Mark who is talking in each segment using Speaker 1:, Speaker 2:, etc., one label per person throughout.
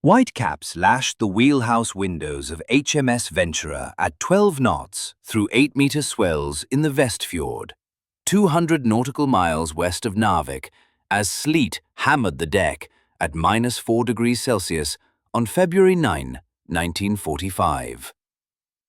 Speaker 1: Whitecaps lashed the wheelhouse windows of HMS Ventura at 12 knots through 8-meter swells in the Vestfjord, 200 nautical miles west of Narvik, as sleet hammered the deck at -4 degrees Celsius on February 9, 1945.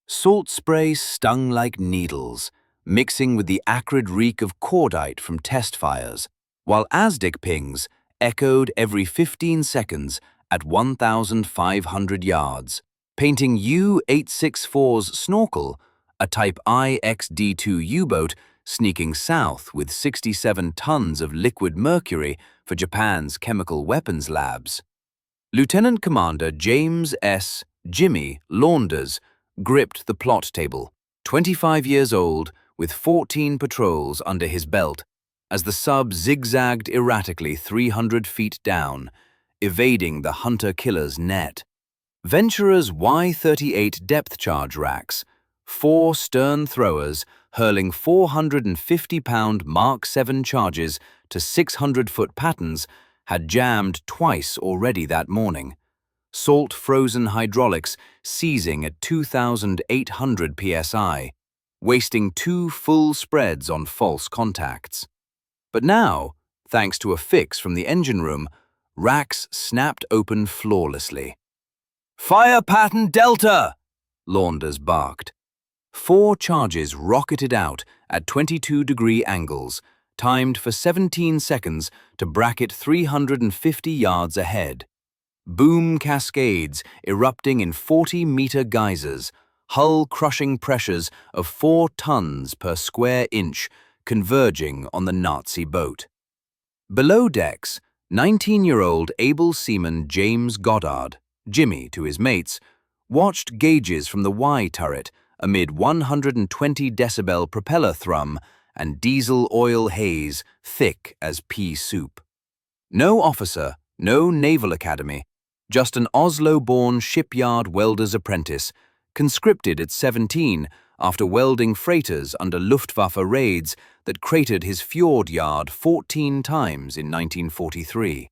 Speaker 1: Salt spray stung like needles, mixing with the acrid reek of cordite from test fires, while ASDIC pings echoed every 15 seconds at 1,500 yards, painting U-864's snorkel, a Type IXD-2 U-boat sneaking south with 67 tons of liquid mercury for Japan's chemical weapons labs. Lieutenant Commander James S. Jimmy Launders gripped the plot table, 25 years old, with 14 patrols under his belt, as the sub zigzagged erratically 300 feet down, evading the hunter-killer's net. Ventura's Y-38 depth charge racks, 4 stern throwers hurling 450-pound Mark 7 charges to 600-foot patterns, had jammed twice already that morning. Salt-frozen hydraulics seizing at 2,800 psi, wasting 2 full spreads on false contacts. But now, thanks to a fix from the engine room, racks snapped open flawlessly. "Fire pattern Delta!" Launders barked. 4 charges rocketed out at 22-degree angles, timed for 17 seconds to bracket 350 yards ahead. Boom cascades erupting in 40-meter geysers, hull-crushing pressures of 4 tons per square inch converging on the Nazi boat. Below decks, 19-year-old able seaman James Goddard, Jimmy to his mates, watched gauges from the Y turret amid 120-decibel propeller thrum and diesel oil haze thick as pea soup. No officer, no naval academy, just an Oslo-born shipyard welder's apprentice, conscripted at 17 after welding freighters under Luftwaffe raids that cratered his fjord yard 14 times in 1943.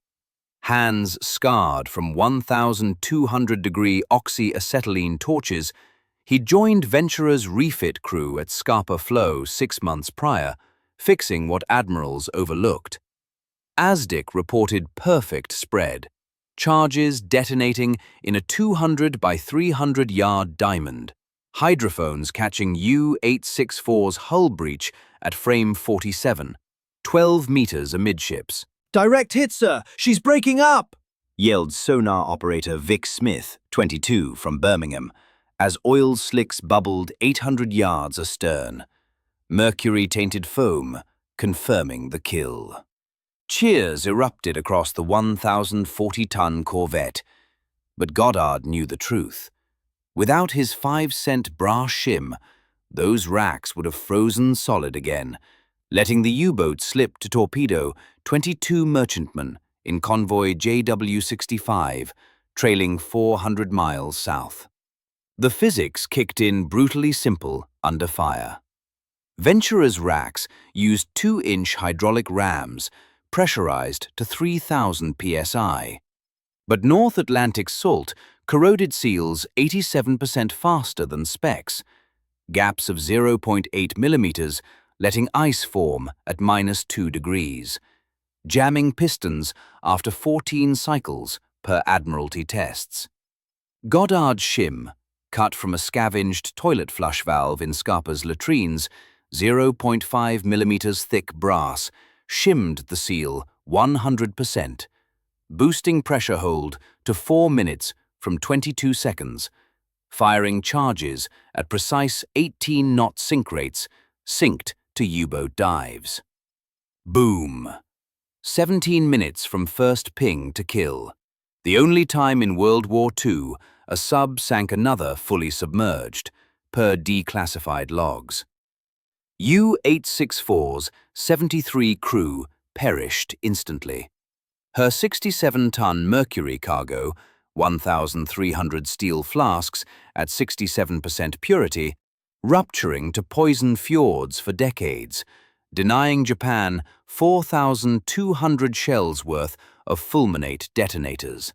Speaker 1: Hands scarred from 1,200-degree oxyacetylene torches, he joined Ventura's refit crew at Scapa Flow 6 months prior, fixing what admirals overlooked. ASDIC reported perfect spread, charges detonating in a 200 by 300-yard diamond, hydrophones catching U-864's hull breach at frame 47, 12 meters amidships.
Speaker 2: "Direct hit, sir! She's breaking up!"
Speaker 1: yelled sonar operator Vic Smith, 22, from Birmingham, as oil slicks bubbled 800 yards astern. Mercury-tainted foam confirming the kill. Cheers erupted across the 1,040-ton corvette, but Goddard knew the truth. Without his 5-cent brass shim, those racks would have frozen solid again, letting the U-boat slip to torpedo 22 merchantmen in convoy JW-65, trailing 400 miles south. The physics kicked in brutally simple under fire. Ventura's racks used 2-inch hydraulic rams, pressurized to 3,000 psi. But North Atlantic salt corroded seals 87% faster than specs, gaps of 0.8 millimeters letting ice form at -2 degrees, jamming pistons after 14 cycles per Admiralty tests. Goddard's shim, cut from a scavenged toilet flush valve in Scarpa's latrines, 0.5 millimeters thick brass, shimmed the seal 100%, boosting pressure hold to 4 minutes from 22 seconds, firing charges at precise 18-knot sink rates, synced to U-boat dives. Boom! 17 minutes from first ping to kill. The only time in World War II a sub sank another fully submerged, per declassified logs. U-864's 73 crew perished instantly. Her 67-ton mercury cargo, 1,300 steel flasks at 67% purity, rupturing to poison fjords for decades, denying Japan 4,200 shells worth of fulminate detonators.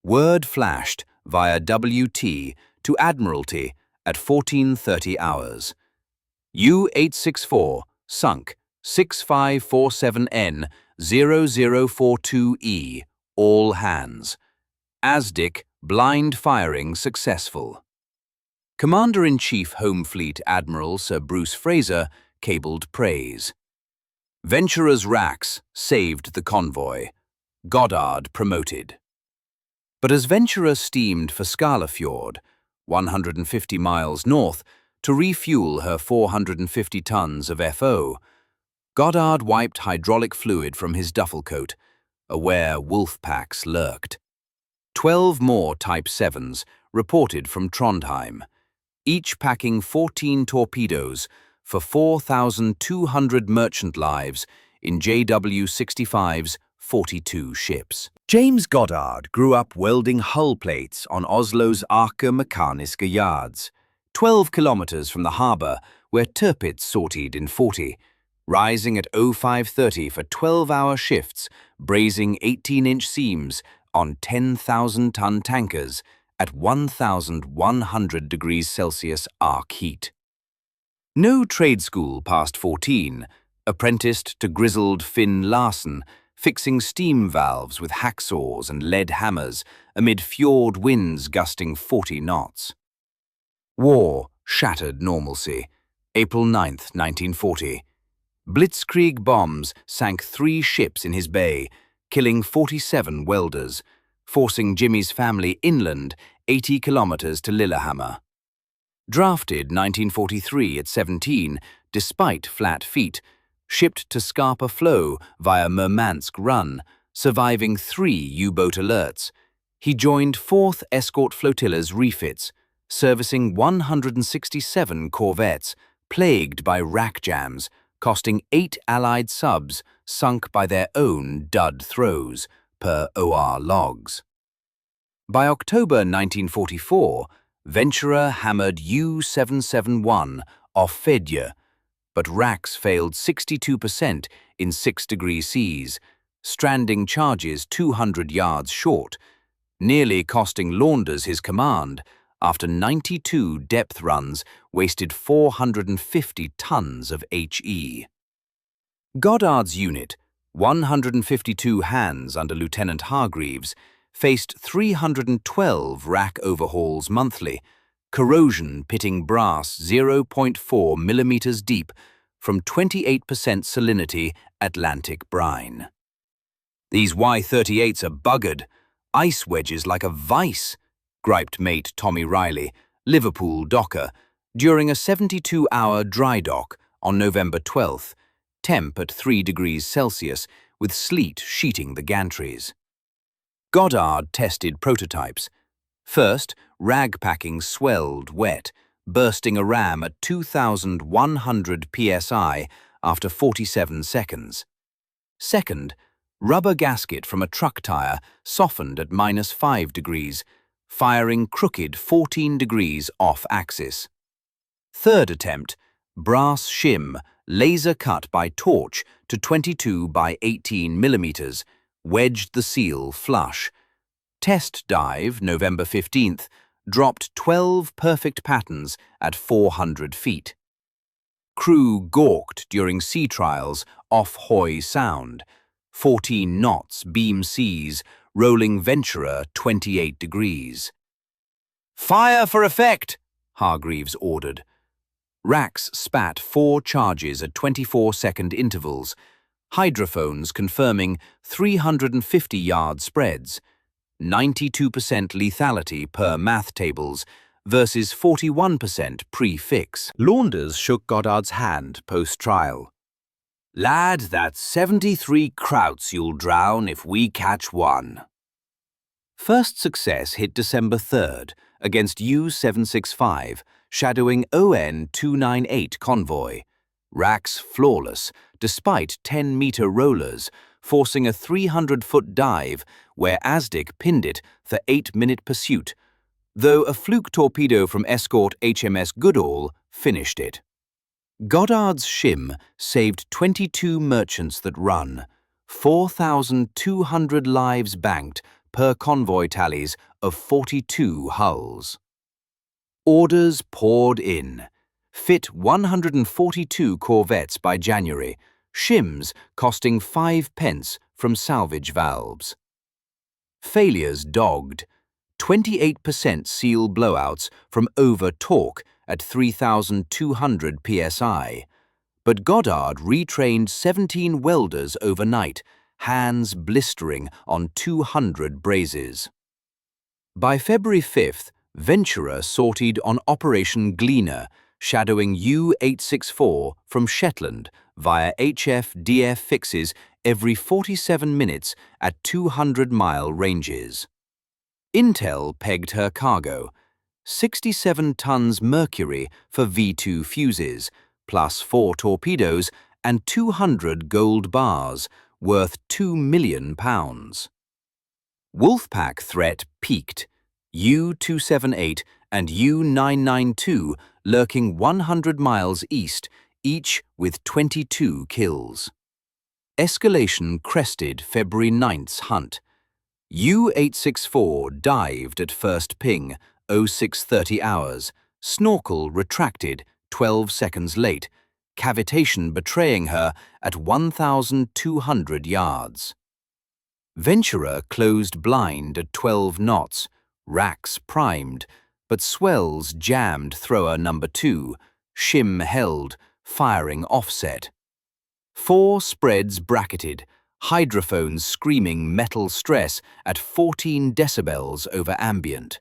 Speaker 1: Word flashed via WT to Admiralty at 14:30 hours. U-864 sunk 6547N 0042E, all hands. ASDIC blind firing successful. Commander-in-Chief Home Fleet Admiral Sir Bruce Fraser cabled praise. Ventura's racks saved the convoy. Goddard promoted. But as Ventura steamed for Fjord, 150 miles north, to refuel her 450 tons of FO, Goddard wiped hydraulic fluid from his duffel coat, aware wolf packs lurked. 12 more Type 7s reported from Trondheim, each packing 14 torpedoes for 4,200 merchant lives in JW-65's 42 ships.
Speaker 2: James Goddard grew up welding hull plates on Oslo's Aker Mekaniske yards, 12 kilometers from the harbour where Tirpitz sortied in 40, rising at 05:30 for 12-hour shifts, brazing 18-inch seams on 10,000-ton tankers at 1,100 degrees Celsius arc heat. No trade school past 14, apprenticed to grizzled Finn Larsen, fixing steam valves with hacksaws and lead hammers amid fjord winds gusting 40 knots. War shattered normalcy. April 9, 1940. Blitzkrieg bombs sank 3 ships in his bay, killing 47 welders, forcing Jimmy's family inland 80 kilometers to Lillehammer. Drafted 1943 at 17, despite flat feet, shipped to Scapa Flow via Murmansk Run, surviving 3 U-boat alerts, he joined 4th Escort Flotilla's refits, servicing 167 corvettes, plagued by rack jams, costing 8 Allied subs sunk by their own dud throws, per OR logs. By October 1944, Ventura hammered U-771 off Fedje, but racks failed 62% in 6-degree seas, stranding charges 200 yards short, nearly costing Launders his command after 92 depth runs wasted 450 tons of HE. Goddard's unit, 152 hands under Lieutenant Hargreaves, faced 312 rack overhauls monthly, corrosion pitting brass 0.4 millimeters deep from 28% salinity Atlantic brine. "These Y-38s are buggered, ice wedges like a vice," griped mate Tommy Riley, Liverpool docker, during a 72-hour dry dock on November 12th, temp at 3 degrees Celsius, with sleet sheeting the gantries. Goddard tested prototypes. First, rag packing swelled wet, bursting a ram at 2,100 psi after 47 seconds. Second, rubber gasket from a truck tire softened at -5 degrees, firing crooked 14 degrees off-axis. Third attempt, brass shim, laser cut by torch to 22 by 18 millimeters, wedged the seal flush. Test dive, November 15th, dropped 12 perfect patterns at 400 feet. Crew gawked during sea trials off Hoy Sound, 14 knots beam seas, rolling Ventura 28 degrees. "Fire for effect," Hargreaves ordered. Racks spat 4 charges at 24-second intervals, hydrophones confirming 350-yard spreads, 92% lethality per math tables versus 41% pre-fix. Launders shook Goddard's hand post-trial. "Lad, that's 73 krauts you'll drown if we catch one." First success hit December 3rd against U-765, shadowing ON-298 convoy. Racks flawless, despite 10-meter rollers, forcing a 300-foot dive where ASDIC pinned it for 8-minute pursuit, though a fluke torpedo from escort HMS Goodall finished it. Goddard's Shim saved 22 merchants that run, 4,200 lives banked per convoy tallies of 42 hulls. Orders poured in. Fit 142 corvettes by January, Shims costing 5 pence from salvage valves. Failures dogged. 28% seal blowouts from over-torque at 3,200 psi. But Goddard retrained 17 welders overnight, hands blistering on 200 brazes. By February 5th, Ventura sortied on Operation Gleaner, shadowing U-864 from Shetland via HF-DF fixes every 47 minutes at 200-mile ranges. Intel pegged her cargo, 67 tons mercury for V2 fuses, plus 4 torpedoes and 200 gold bars, worth £2 million. Wolfpack threat peaked, U-278 and U-992 lurking 100 miles east, each with 22 kills. Escalation crested February 9th's hunt. U-864 dived at first ping, 0630 hours, snorkel retracted 12 seconds late, cavitation betraying her at 1,200 yards. Ventura closed blind at 12 knots, racks primed, but swells jammed thrower number 2, Shim held, firing offset. 4 spreads bracketed, hydrophones screaming metal stress at 14 decibels over ambient.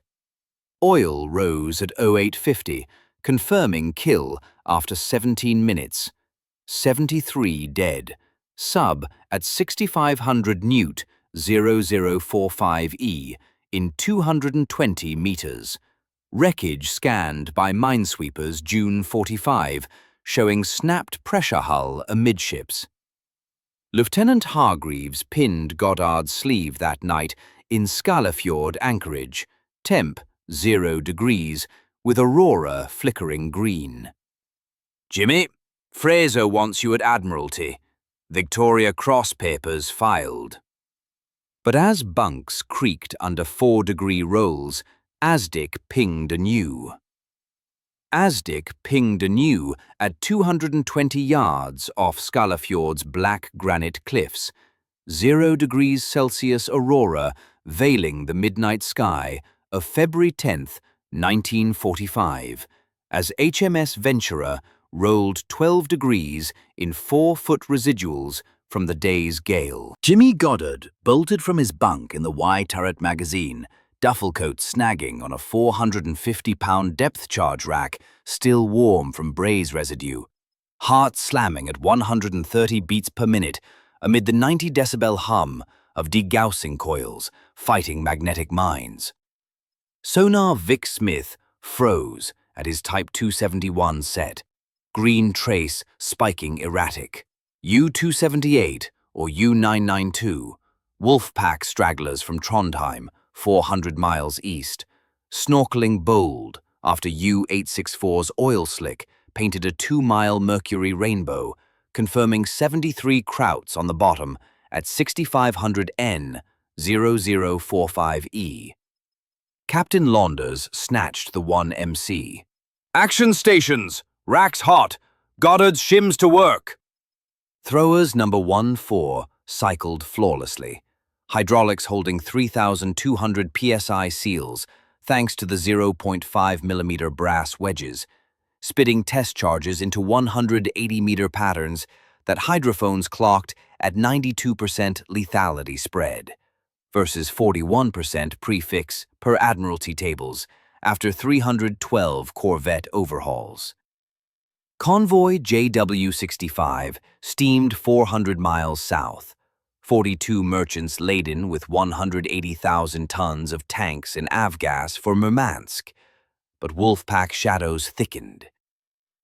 Speaker 2: Oil rose at 0850, confirming kill after 17 minutes. 73 dead. Sub at 6,500 newt, 0045E, in 220 meters. Wreckage scanned by minesweepers June 45, showing snapped pressure hull amidships. Lieutenant Hargreaves pinned Goddard's sleeve that night in Scalafjord anchorage, temp 0 degrees, with aurora flickering green. "Jimmy, Fraser wants you at Admiralty. Victoria Cross papers filed." But as bunks creaked under 4-degree rolls, Asdic pinged anew. Asdic pinged anew at 220 yards off Scalafjord's black granite cliffs, 0 degrees Celsius aurora veiling the midnight sky of February 10, 1945, as HMS Ventura rolled 12 degrees in 4-foot residuals from the day's gale.
Speaker 1: Jimmy Goddard bolted from his bunk in the Y-turret magazine, duffel coat snagging on a 450-pound depth charge rack, still warm from braze residue, heart slamming at 130 beats per minute amid the 90-decibel hum of degaussing coils fighting magnetic mines. Sonar Vic Smith froze at his Type 271 set, green trace spiking erratic. U-278 or U-992, Wolfpack stragglers from Trondheim, 400 miles east, snorkeling bold after U-864's oil slick painted a 2-mile mercury rainbow, confirming 73 krauts on the bottom at 6,500 N, 0045E. Captain Launders snatched the 1MC. "Action stations! Racks hot! Goddard's shims to work!" Throwers number 1-4 cycled flawlessly, hydraulics holding 3,200 psi seals thanks to the 0.5mm brass wedges, spitting test charges into 180-meter patterns that hydrophones clocked at 92% lethality spread, versus 41% prefix per Admiralty tables after 312 corvette overhauls. Convoy JW-65 steamed 400 miles south, 42 merchants laden with 180,000 tons of tanks and avgas for Murmansk, but Wolfpack shadows thickened.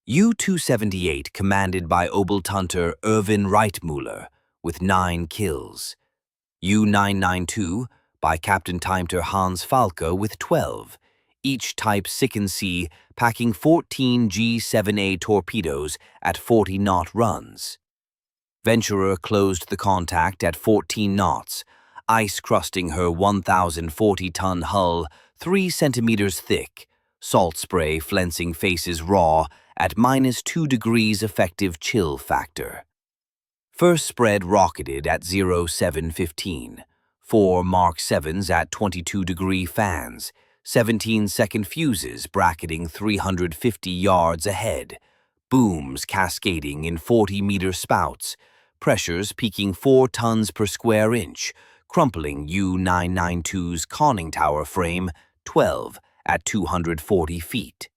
Speaker 1: U-278 commanded by Oberleutnant Erwin Reitmuller with 9 kills. U-992 by Captain Timter Hans Falke with 12, each type Sick-and-See packing 14 G7A torpedoes at 40-knot runs. Venturer closed the contact at 14 knots,
Speaker 2: ice crusting her 1,040-ton hull 3 centimeters thick, salt spray flensing faces raw at -2 degrees effective chill factor. First spread rocketed at 0715, 4 Mark 7s at 22-degree fans, 17-second fuses bracketing 350 yards ahead, booms cascading in 40-meter spouts, pressures peaking 4 tons per square inch, crumpling U-992's conning tower frame 12 at 240 feet.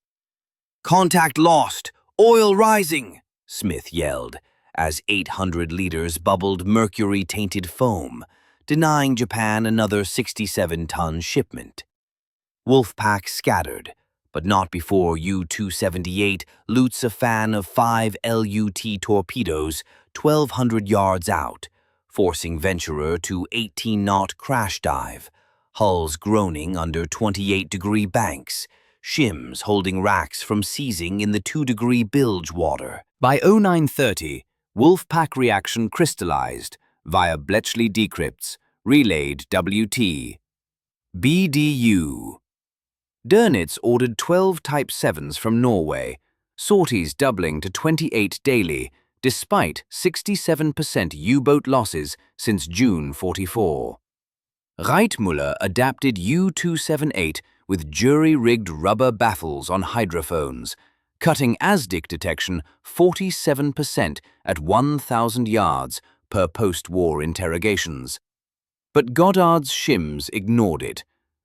Speaker 2: "Contact lost! Oil rising!" Smith yelled, as 800 liters bubbled mercury-tainted foam, denying Japan another 67-ton shipment. Wolfpack scattered, but not before U-278 loots a fan of 5 LUT torpedoes 1,200 yards out, forcing Venturer to 18-knot crash dive, hulls groaning under 28-degree banks, shims holding racks from seizing in the 2-degree bilge water. By 0930, Wolfpack reaction crystallized via Bletchley decrypts, relayed WT. BDU. Dönitz ordered 12 Type 7s from Norway, sorties doubling to 28 daily, despite 67% U-boat losses since June 44. Reitmuller adapted U-278 with jury-rigged rubber baffles on hydrophones, cutting ASDIC detection 47% at 1,000 yards per post-war interrogations. But Goddard's shims ignored it,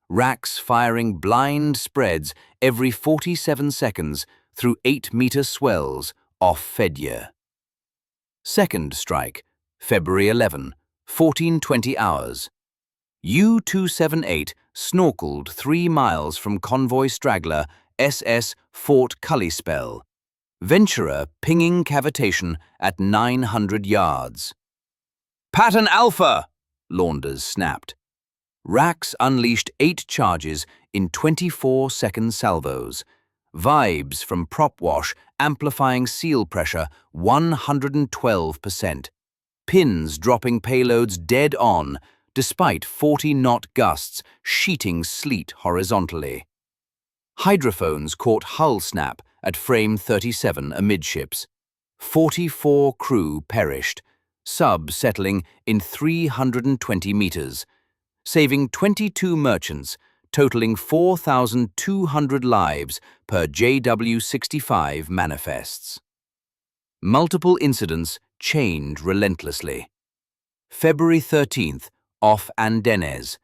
Speaker 2: racks firing blind spreads every 47 seconds through 8-meter swells off Fedje. Second strike, February 11, 14:20 hours. U-278 snorkeled 3 miles from convoy straggler SS Fort Cullyspell, Venturer pinging cavitation at 900 yards. "Pattern Alpha!" Launders snapped. Racks unleashed 8 charges in 24-second salvos, vibes from prop wash amplifying seal pressure 112%, pins dropping payloads dead on despite 40-knot gusts sheeting sleet horizontally. Hydrophones caught hull snap at frame 37 amidships. 44 crew perished, sub settling in 320 meters, saving 22 merchants, totaling 4,200 lives per JW65 manifests. Multiple incidents chained relentlessly. February 13th, off Andenes,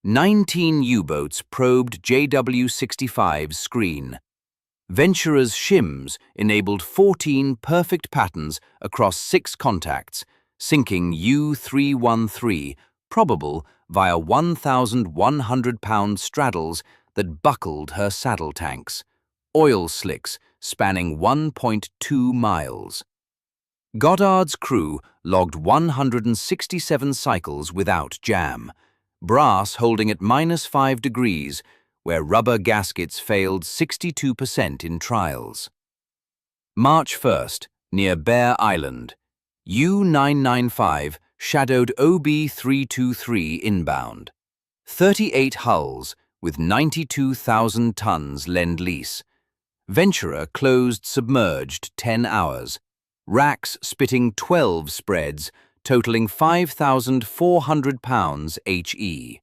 Speaker 2: 19 U-boats probed JW65's screen. Venturer's shims enabled 14 perfect patterns across 6 contacts, sinking U-313, probable via 1,100-pound straddles that buckled her saddle tanks, oil slicks spanning 1.2 miles. Goddard's crew logged 167 cycles without jam, brass holding at -5 degrees, where rubber gaskets failed 62% in trials. March 1st, near Bear Island, U-995 shadowed OB-323 inbound. 38 hulls with 92,000 tons lend-lease. Venturer closed submerged 10 hours, racks spitting 12 spreads, totaling 5,400 pounds HE.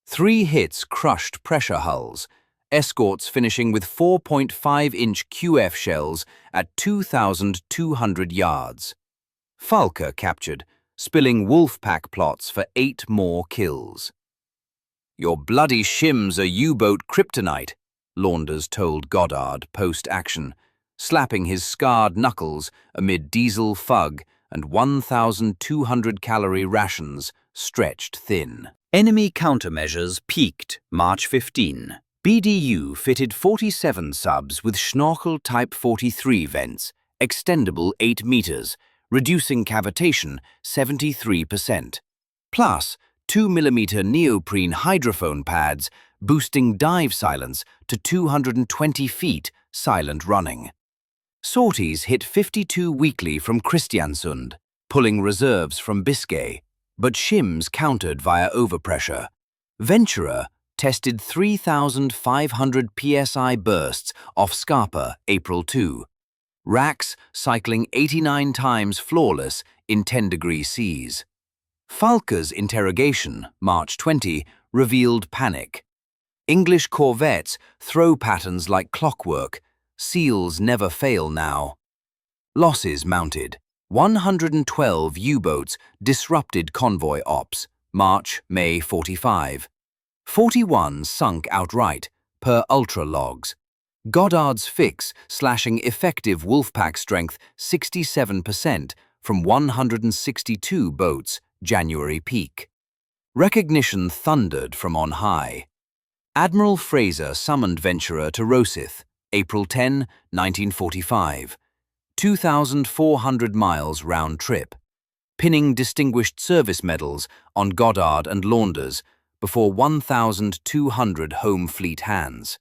Speaker 2: 3 hits crushed pressure hulls, escorts finishing with 4.5-inch QF shells at 2,200 yards. Falker captured, spilling Wolfpack plots for 8 more kills. "Your bloody shims are U-boat kryptonite," Launders told Goddard post-action, slapping his scarred knuckles amid diesel fug and 1,200-calorie rations stretched thin. Enemy countermeasures peaked March 15. BDU fitted 47 subs with Schnorkel Type 43 vents, extendable 8 meters, reducing cavitation 73%. Plus, 2mm neoprene hydrophone pads, boosting dive silence to 220 feet silent running. Sorties hit 52 weekly from Kristiansund, pulling reserves from Biscay.
Speaker 1: but Shim's countered via overpressure. Ventura tested 3,500 psi bursts off Scarpa April 2. Racks cycling 89 times flawless in 10-degree seas. Falca's interrogation, March 20, revealed panic. English corvettes throw patterns like clockwork. Seals never fail now. Losses mounted. 112 U-boats disrupted convoy ops, March-May 45. 41 sunk outright, per Ultra logs. Goddard's fix slashing effective Wolfpack strength 67% from 162 boats, January peak. Recognition thundered from on high. Admiral Fraser summoned Ventura to Rosyth, April 10, 1945. 2,400 miles round trip, pinning Distinguished Service Medals on Goddard and Launders before 1,200 home fleet hands.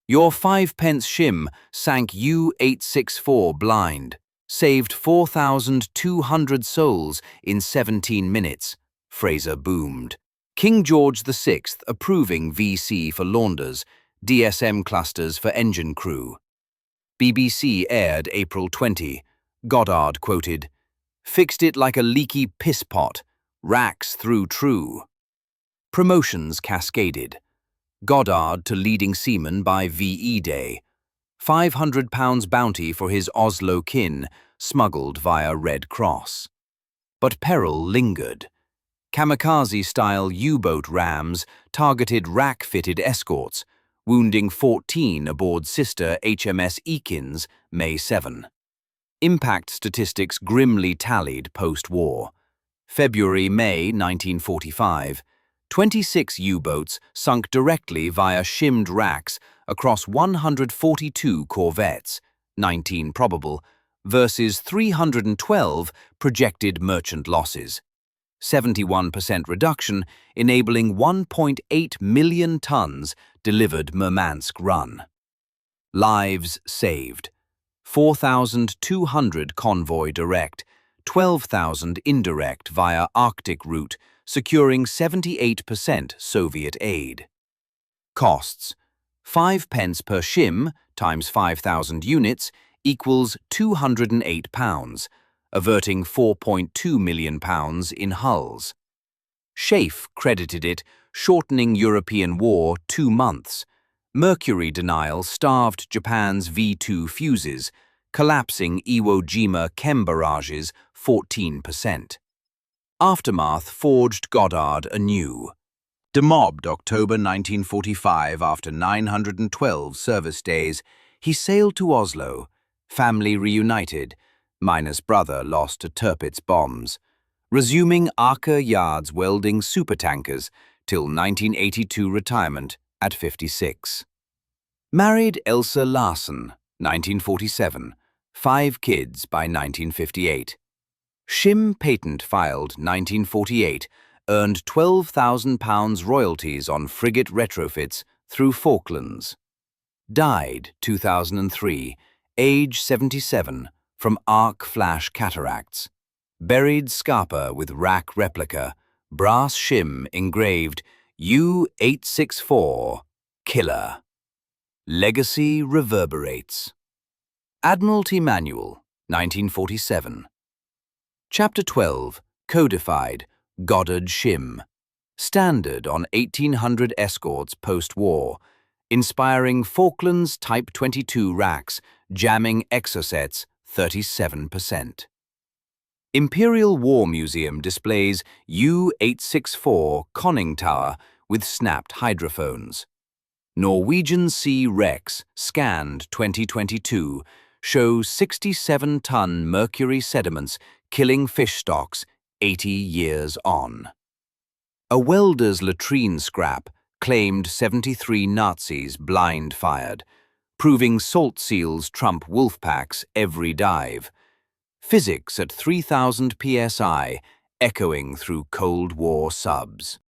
Speaker 1: Your 5-pence Shim sank U-864 blind, saved 4,200 souls in 17 minutes, Fraser boomed. King George VI approving VC for Launders, DSM clusters for engine crew. BBC aired April 20. Goddard quoted, "Fixed it like a leaky piss pot. Racks through true." Promotions cascaded. Goddard to leading seaman by VE Day. £500 bounty for his Oslo kin, smuggled via Red Cross. But peril lingered. Kamikaze-style U-boat rams targeted rack-fitted escorts, wounding 14 aboard sister HMS Eakins, May 7. Impact statistics grimly tallied post-war. February-May 1945, 26 U-boats sunk directly via shimmed racks across 142 corvettes, 19 probable, versus 312 projected merchant losses. 71% reduction, enabling 1.8 million tons delivered Murmansk run. Lives saved. 4,200 convoy direct, 12,000 indirect via Arctic route, securing 78% Soviet aid. Costs: 5 pence per Shim times 5,000 units equals £208, averting £4.2 million in hulls. Schaeff credited it, shortening European war 2 months. Mercury denial starved Japan's V2 fuses, collapsing Iwo Jima chem barrages 14%. Aftermath forged Goddard anew. Demobbed October 1945 after 912 service days, he sailed to Oslo, family reunited, minus brother lost to Tirpitz bombs, resuming Aker Yards welding supertankers till 1982 retirement at 56. Married Elsa Larsen, 1947, 5 kids by 1958. Shim patent filed 1948, earned £12,000 royalties on frigate retrofits through Falklands. Died 2003, age 77, from arc flash cataracts. Buried Scarpa with rack replica, brass Shim engraved U-864, Killer. Legacy reverberates. Admiralty Manual, 1947. Chapter 12, Codified, Goddard Shim. Standard on 1800 escorts post-war, inspiring Falklands Type 22 racks, jamming exocets 37%. Imperial War Museum displays U-864 conning tower with snapped hydrophones. Norwegian Sea Rex, scanned 2022, show 67-ton mercury sediments killing fish stocks 80 years on. A welder's latrine scrap claimed 73 Nazis blind-fired, proving salt seals trump wolfpacks every dive. Physics at 3,000 psi, echoing through Cold War subs.